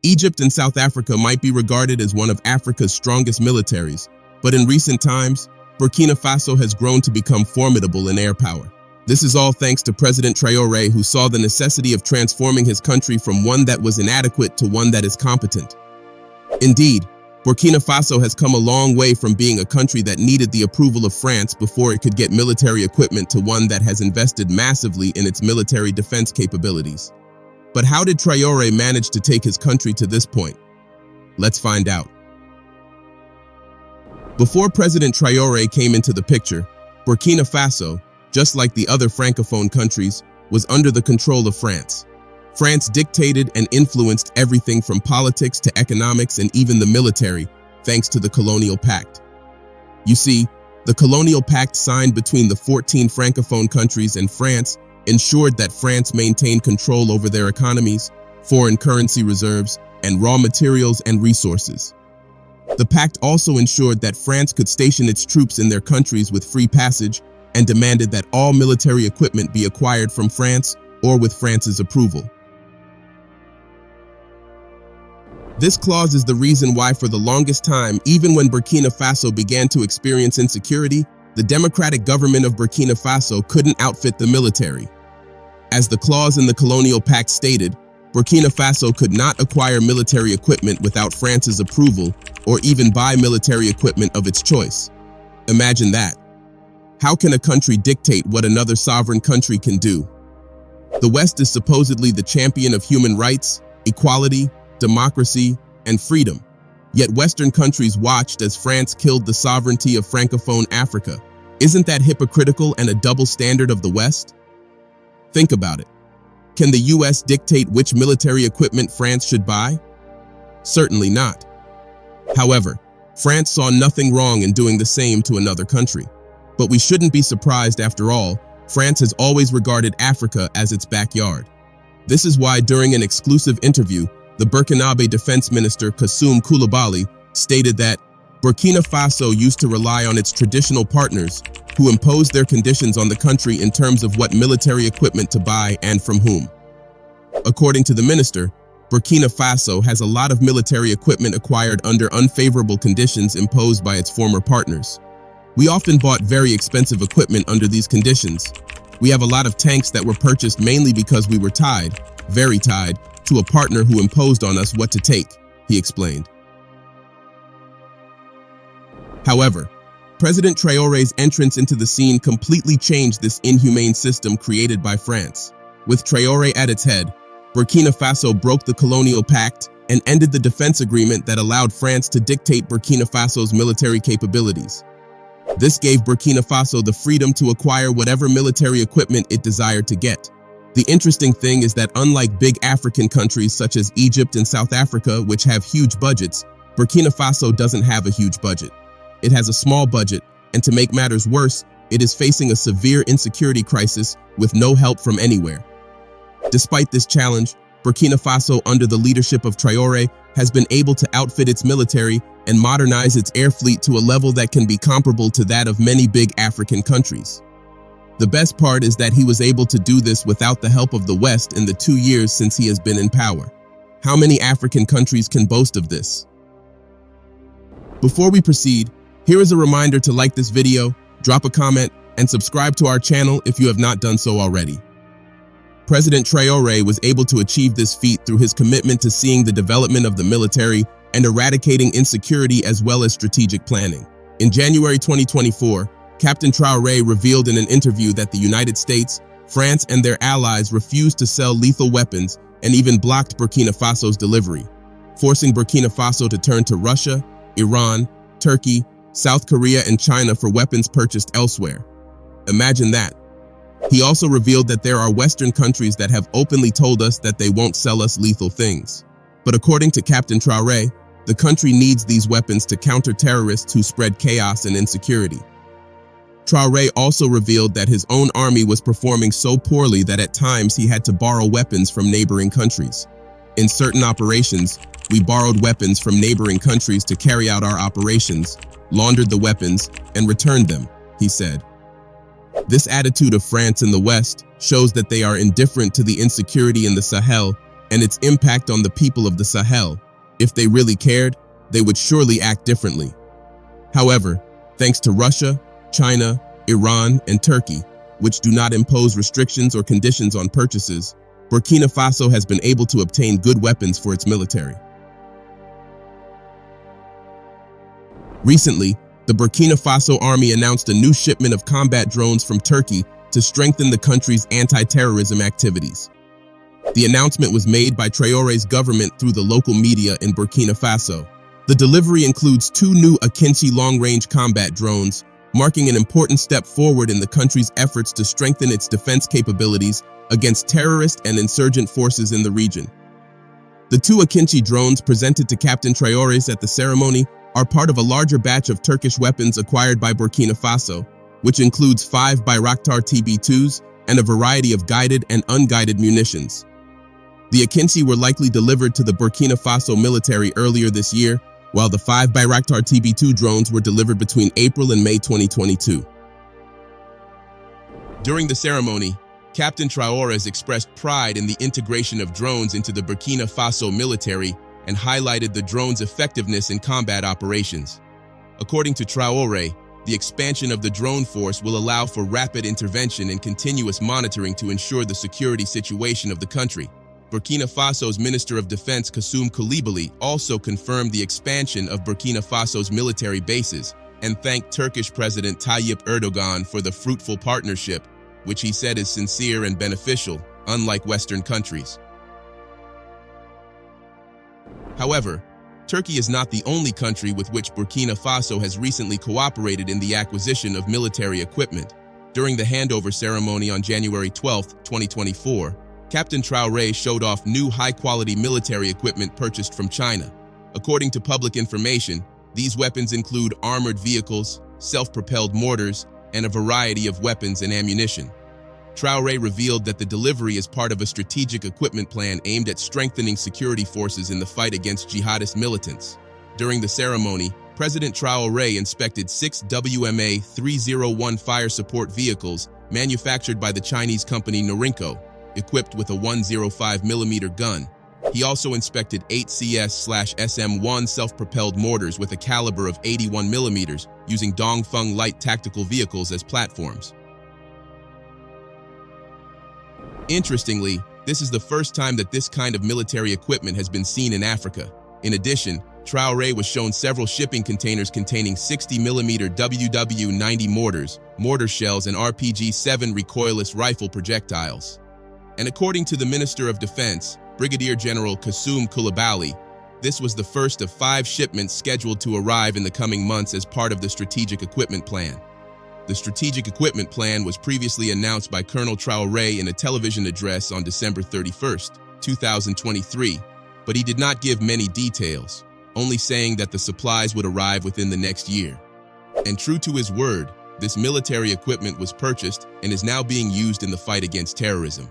Egypt and South Africa might be regarded as one of Africa's strongest militaries, but in recent times, Burkina Faso has grown to become formidable in air power. This is all thanks to President Traore, who saw the necessity of transforming his country from one that was inadequate to one that is competent. Indeed, Burkina Faso has come a long way from being a country that needed the approval of France before it could get military equipment to one that has invested massively in its military defense capabilities. But how did Traore manage to take his country to this point? Let's find out. Before President Traore came into the picture, Burkina Faso, just like the other Francophone countries, was under the control of France. France dictated and influenced everything from politics to economics and even the military, thanks to the colonial pact. You see, the colonial pact signed between the 14 Francophone countries and France ensured that France maintained control over their economies, foreign currency reserves, and raw materials and resources. The pact also ensured that France could station its troops in their countries with free passage and demanded that all military equipment be acquired from France or with France's approval. This clause is the reason why for the longest time, even when Burkina Faso began to experience insecurity, the democratic government of Burkina Faso couldn't outfit the military. As the clause in the colonial pact stated, Burkina Faso could not acquire military equipment without France's approval or even buy military equipment of its choice. Imagine that. How can a country dictate what another sovereign country can do? The West is supposedly the champion of human rights, equality, democracy, and freedom. Yet Western countries watched as France killed the sovereignty of Francophone Africa. Isn't that hypocritical and a double standard of the West? Think about it. Can the US dictate which military equipment France should buy? Certainly not. However, France saw nothing wrong in doing the same to another country. But we shouldn't be surprised after all, France has always regarded Africa as its backyard. This is why during an exclusive interview, the Burkinabe Defense Minister Kassoum Koulibaly stated that Burkina Faso used to rely on its traditional partners who imposed their conditions on the country in terms of what military equipment to buy and from whom. According to the minister, Burkina Faso has a lot of military equipment acquired under unfavorable conditions imposed by its former partners. We often bought very expensive equipment under these conditions. We have a lot of tanks that were purchased mainly because we were tied, very tied, to a partner who imposed on us what to take, he explained. However, President Traore's entrance into the scene completely changed this inhumane system created by France. With Traore at its head, Burkina Faso broke the colonial pact and ended the defense agreement that allowed France to dictate Burkina Faso's military capabilities. This gave Burkina Faso the freedom to acquire whatever military equipment it desired to get. The interesting thing is that unlike big African countries such as Egypt and South Africa, which have huge budgets, Burkina Faso doesn't have a huge budget. It has a small budget, and to make matters worse, it is facing a severe insecurity crisis with no help from anywhere. Despite this challenge, Burkina Faso, under the leadership of Traore, has been able to outfit its military and modernize its air fleet to a level that can be comparable to that of many big African countries. The best part is that he was able to do this without the help of the West in the 2 years since he has been in power. How many African countries can boast of this? Before we proceed, here is a reminder to like this video, drop a comment, and subscribe to our channel if you have not done so already. President Traore was able to achieve this feat through his commitment to seeing the development of the military and eradicating insecurity as well as strategic planning. In January 2024, Captain Traore revealed in an interview that the United States, France, and their allies refused to sell lethal weapons and even blocked Burkina Faso's delivery, forcing Burkina Faso to turn to Russia, Iran, Turkey, South Korea, and China for weapons purchased elsewhere. Imagine that. He also revealed that there are Western countries that have openly told us that they won't sell us lethal things. But according to Captain Traore, the country needs these weapons to counter terrorists who spread chaos and insecurity. Traore also revealed that his own army was performing so poorly that at times he had to borrow weapons from neighboring countries. In certain operations, we borrowed weapons from neighboring countries to carry out our operations, laundered the weapons, and returned them, he said. This attitude of France in the West shows that they are indifferent to the insecurity in the Sahel and its impact on the people of the Sahel. If they really cared, they would surely act differently. However, thanks to Russia, China, Iran, and Turkey, which do not impose restrictions or conditions on purchases, Burkina Faso has been able to obtain good weapons for its military. Recently, the Burkina Faso army announced a new shipment of combat drones from Turkey to strengthen the country's anti-terrorism activities. The announcement was made by Traore's government through the local media in Burkina Faso. The delivery includes 2 new Akinci long-range combat drones, marking an important step forward in the country's efforts to strengthen its defense capabilities against terrorist and insurgent forces in the region. The 2 Akinci drones presented to Captain Traore at the ceremony are part of a larger batch of Turkish weapons acquired by Burkina Faso, which includes 5 Bayraktar TB2s and a variety of guided and unguided munitions. The Akinci were likely delivered to the Burkina Faso military earlier this year, while the 5 Bayraktar TB2 drones were delivered between April and May 2022. During the ceremony, Captain Traore expressed pride in the integration of drones into the Burkina Faso military and highlighted the drones' effectiveness in combat operations. According to Traore, the expansion of the drone force will allow for rapid intervention and continuous monitoring to ensure the security situation of the country. Burkina Faso's Minister of Defense Kassoum Koulibaly also confirmed the expansion of Burkina Faso's military bases and thanked Turkish President Tayyip Erdogan for the fruitful partnership, which he said is sincere and beneficial, unlike Western countries. However, Turkey is not the only country with which Burkina Faso has recently cooperated in the acquisition of military equipment. During the handover ceremony on January 12, 2024, Captain Traore showed off new high-quality military equipment purchased from China. According to public information, these weapons include armored vehicles, self-propelled mortars, and a variety of weapons and ammunition. Traore revealed that the delivery is part of a strategic equipment plan aimed at strengthening security forces in the fight against jihadist militants. During the ceremony, President Traore inspected 6 WMA-301 fire support vehicles manufactured by the Chinese company Norinco, equipped with a 105mm gun. He also inspected 8 CS/SM-1 self-propelled mortars with a caliber of 81mm, using Dongfeng light tactical vehicles as platforms. Interestingly, this is the first time that this kind of military equipment has been seen in Africa. In addition, Traore was shown several shipping containers containing 60mm WW-90 mortars, mortar shells, and RPG-7 recoilless rifle projectiles. And according to the Minister of Defense, Brigadier General Kassoum Koulibaly, this was the first of 5 shipments scheduled to arrive in the coming months as part of the Strategic Equipment Plan. The Strategic Equipment Plan was previously announced by Colonel Traore in a television address on December 31, 2023, but he did not give many details, only saying that the supplies would arrive within the next year. And true to his word, this military equipment was purchased and is now being used in the fight against terrorism.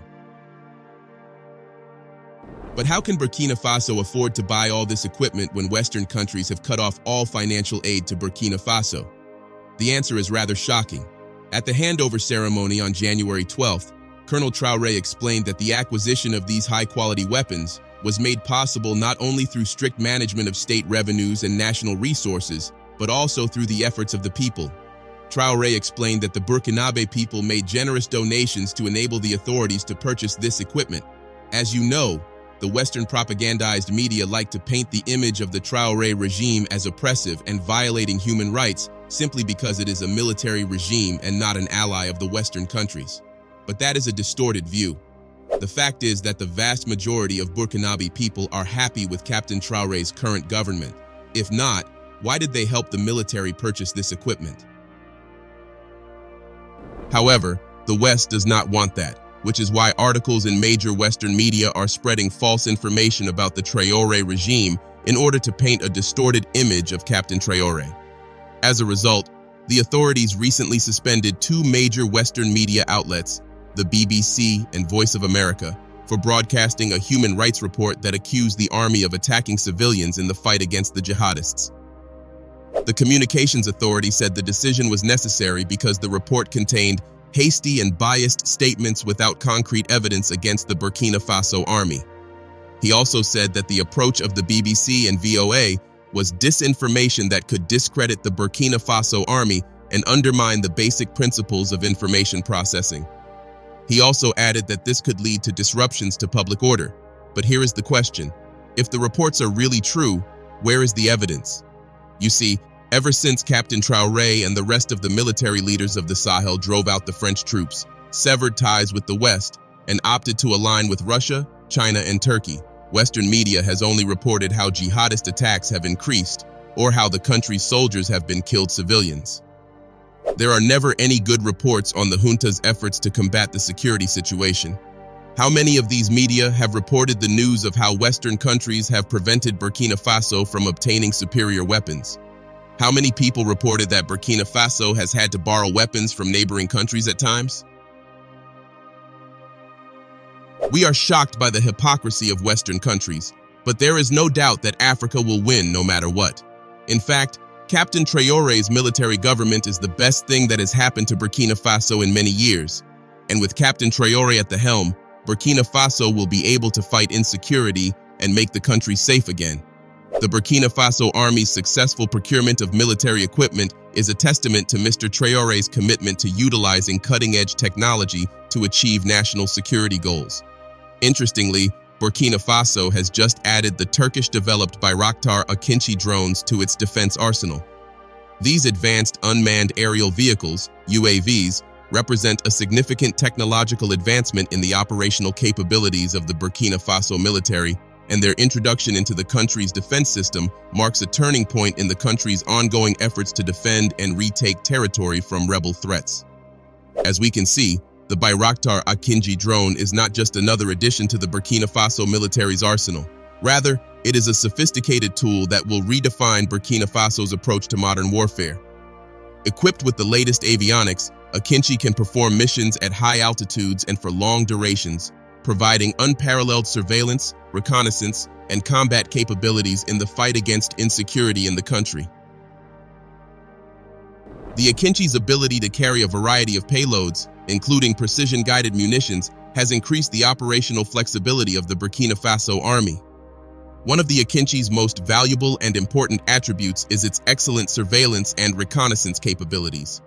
But how can Burkina Faso afford to buy all this equipment when Western countries have cut off all financial aid to Burkina Faso? The answer is rather shocking. At the handover ceremony on January 12th, Colonel Traore explained that the acquisition of these high-quality weapons was made possible not only through strict management of state revenues and national resources, but also through the efforts of the people. Traore explained that the Burkinabe people made generous donations to enable the authorities to purchase this equipment. As you know, the Western propagandized media like to paint the image of the Traore regime as oppressive and violating human rights simply because it is a military regime and not an ally of the Western countries. But that is a distorted view. The fact is that the vast majority of Burkinabe people are happy with Captain Traore's current government. If not, why did they help the military purchase this equipment? However, the West does not want that, which is why articles in major Western media are spreading false information about the Traore regime in order to paint a distorted image of Captain Traore. As a result, the authorities recently suspended 2 major Western media outlets, the BBC and Voice of America, for broadcasting a human rights report that accused the army of attacking civilians in the fight against the jihadists. The Communications Authority said the decision was necessary because the report contained hasty and biased statements without concrete evidence against the Burkina Faso army. He also said that the approach of the BBC and VOA was disinformation that could discredit the Burkina Faso army and undermine the basic principles of information processing. He also added that this could lead to disruptions to public order. But here is the question. If the reports are really true, where is the evidence? You see, ever since Captain Traore and the rest of the military leaders of the Sahel drove out the French troops, severed ties with the West, and opted to align with Russia, China, and Turkey, Western media has only reported how jihadist attacks have increased or how the country's soldiers have been killed civilians. There are never any good reports on the junta's efforts to combat the security situation. How many of these media have reported the news of how Western countries have prevented Burkina Faso from obtaining superior weapons? How many people reported that Burkina Faso has had to borrow weapons from neighboring countries at times? We are shocked by the hypocrisy of Western countries, but there is no doubt that Africa will win no matter what. In fact, Captain Traore's military government is the best thing that has happened to Burkina Faso in many years. And with Captain Traore at the helm, Burkina Faso will be able to fight insecurity and make the country safe again. The Burkina Faso Army's successful procurement of military equipment is a testament to Mr. Traore's commitment to utilizing cutting-edge technology to achieve national security goals. Interestingly, Burkina Faso has just added the Turkish-developed Bayraktar Akinci drones to its defense arsenal. These advanced unmanned aerial vehicles, UAVs, represent a significant technological advancement in the operational capabilities of the Burkina Faso military, and their introduction into the country's defense system marks a turning point in the country's ongoing efforts to defend and retake territory from rebel threats. As we can see, the Bayraktar Akinci drone is not just another addition to the Burkina Faso military's arsenal. Rather, it is a sophisticated tool that will redefine Burkina Faso's approach to modern warfare. Equipped with the latest avionics, Akinci can perform missions at high altitudes and for long durations, providing unparalleled surveillance, reconnaissance, and combat capabilities in the fight against insecurity in the country. The Akinci's ability to carry a variety of payloads, including precision-guided munitions, has increased the operational flexibility of the Burkina Faso Army. One of the Akinci's most valuable and important attributes is its excellent surveillance and reconnaissance capabilities.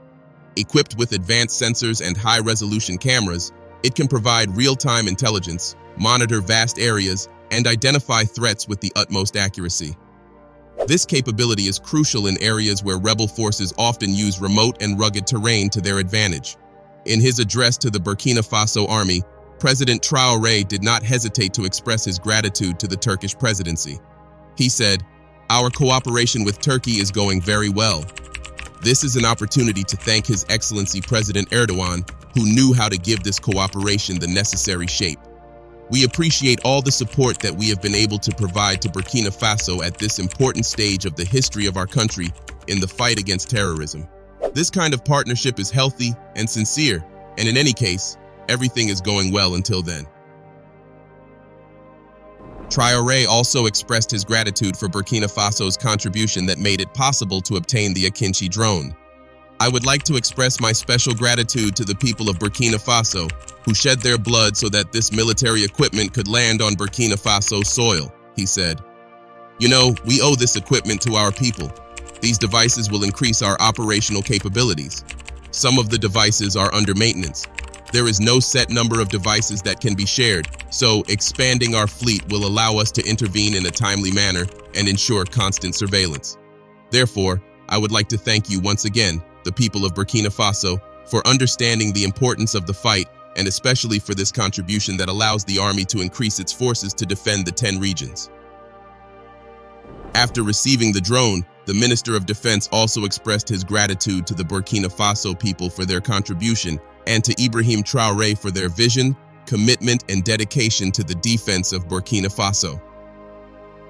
Equipped with advanced sensors and high-resolution cameras, it can provide real-time intelligence, monitor vast areas, and identify threats with the utmost accuracy. This capability is crucial in areas where rebel forces often use remote and rugged terrain to their advantage. In his address to the Burkina Faso Army, President Traore did not hesitate to express his gratitude to the Turkish presidency. He said, "Our cooperation with Turkey is going very well. This is an opportunity to thank His Excellency President Erdogan, who knew how to give this cooperation the necessary shape. We appreciate all the support that we have been able to provide to Burkina Faso at this important stage of the history of our country in the fight against terrorism." This kind of partnership is healthy and sincere, and in any case, everything is going well until then. Traore also expressed his gratitude for Burkina Faso's contribution that made it possible to obtain the Akinci drone. "I would like to express my special gratitude to the people of Burkina Faso, who shed their blood so that this military equipment could land on Burkina Faso soil," he said. "You know, we owe this equipment to our people. These devices will increase our operational capabilities. Some of the devices are under maintenance. There is no set number of devices that can be shared, so expanding our fleet will allow us to intervene in a timely manner and ensure constant surveillance. Therefore, I would like to thank you once again, the people of Burkina Faso, for understanding the importance of the fight and especially for this contribution that allows the army to increase its forces to defend the 10 regions." After receiving the drone, the Minister of Defense also expressed his gratitude to the Burkina Faso people for their contribution and to Ibrahim Traore for their vision, commitment, and dedication to the defense of Burkina Faso.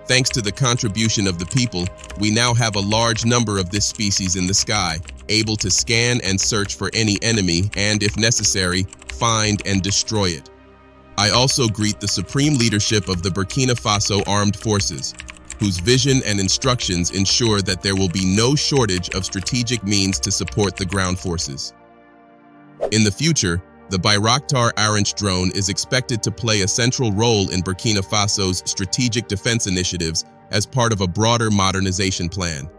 "Thanks to the contribution of the people, we now have a large number of this species in the sky, able to scan and search for any enemy and, if necessary, find and destroy it. I also greet the supreme leadership of the Burkina Faso Armed Forces, whose vision and instructions ensure that there will be no shortage of strategic means to support the ground forces. In the future, The Bayraktar Orange drone is expected to play a central role in Burkina Faso's strategic defense initiatives as part of a broader modernization plan.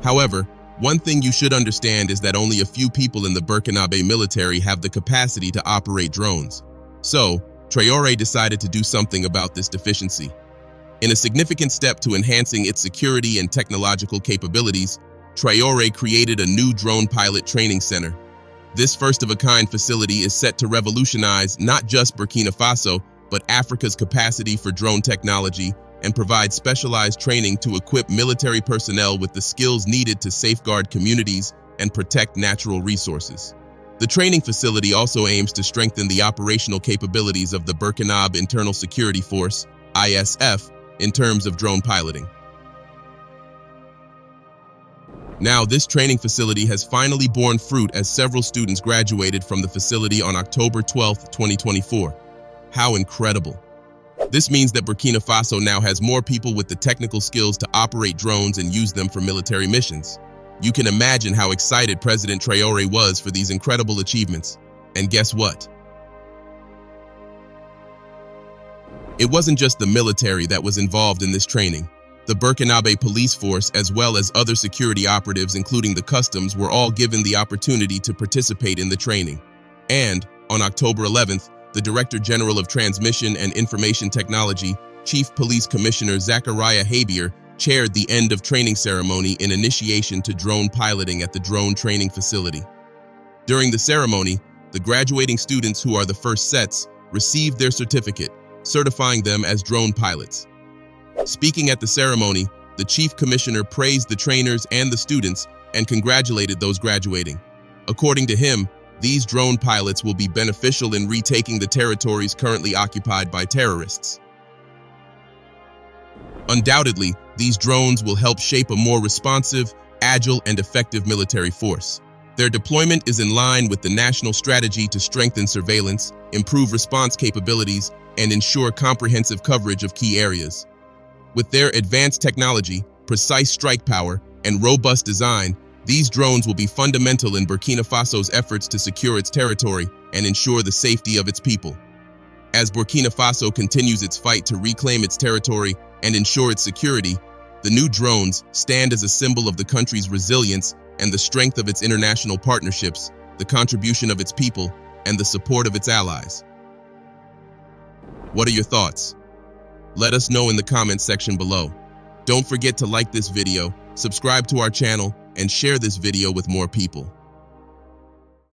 However, one thing you should understand is that only a few people in the Burkinabe military have the capacity to operate drones. So, Traore decided to do something about this deficiency. In a significant step to enhancing its security and technological capabilities, Traore created a new drone pilot training center. This first-of-a-kind facility is set to revolutionize not just Burkina Faso, but Africa's capacity for drone technology and provide specialized training to equip military personnel with the skills needed to safeguard communities and protect natural resources. The training facility also aims to strengthen the operational capabilities of the Burkinabe Internal Security Force, ISF, in terms of drone piloting. Now, this training facility has finally borne fruit as several students graduated from the facility on October 12, 2024. How incredible! This means that Burkina Faso now has more people with the technical skills to operate drones and use them for military missions. You can imagine how excited President Traore was for these incredible achievements. And guess what? It wasn't just the military that was involved in this training. The Burkinabe police force, as well as other security operatives, including the customs, were all given the opportunity to participate in the training. And, on October 11th, the Director General of Transmission and Information Technology, Chief Police Commissioner Zachariah Habier, chaired the end of training ceremony in initiation to drone piloting at the drone training facility. During the ceremony, the graduating students, who are the first sets, received their certificate, certifying them as drone pilots. Speaking at the ceremony, the Chief Commissioner praised the trainers and the students and congratulated those graduating. According to him, these drone pilots will be beneficial in retaking the territories currently occupied by terrorists. Undoubtedly, these drones will help shape a more responsive, agile, and effective military force. Their deployment is in line with the national strategy to strengthen surveillance, improve response capabilities, and ensure comprehensive coverage of key areas. With their advanced technology, precise strike power, and robust design, these drones will be fundamental in Burkina Faso's efforts to secure its territory and ensure the safety of its people. As Burkina Faso continues its fight to reclaim its territory and ensure its security, the new drones stand as a symbol of the country's resilience and the strength of its international partnerships, the contribution of its people, and the support of its allies. What are your thoughts? Let us know in the comments section below. Don't forget to like this video, subscribe to our channel, and share this video with more people.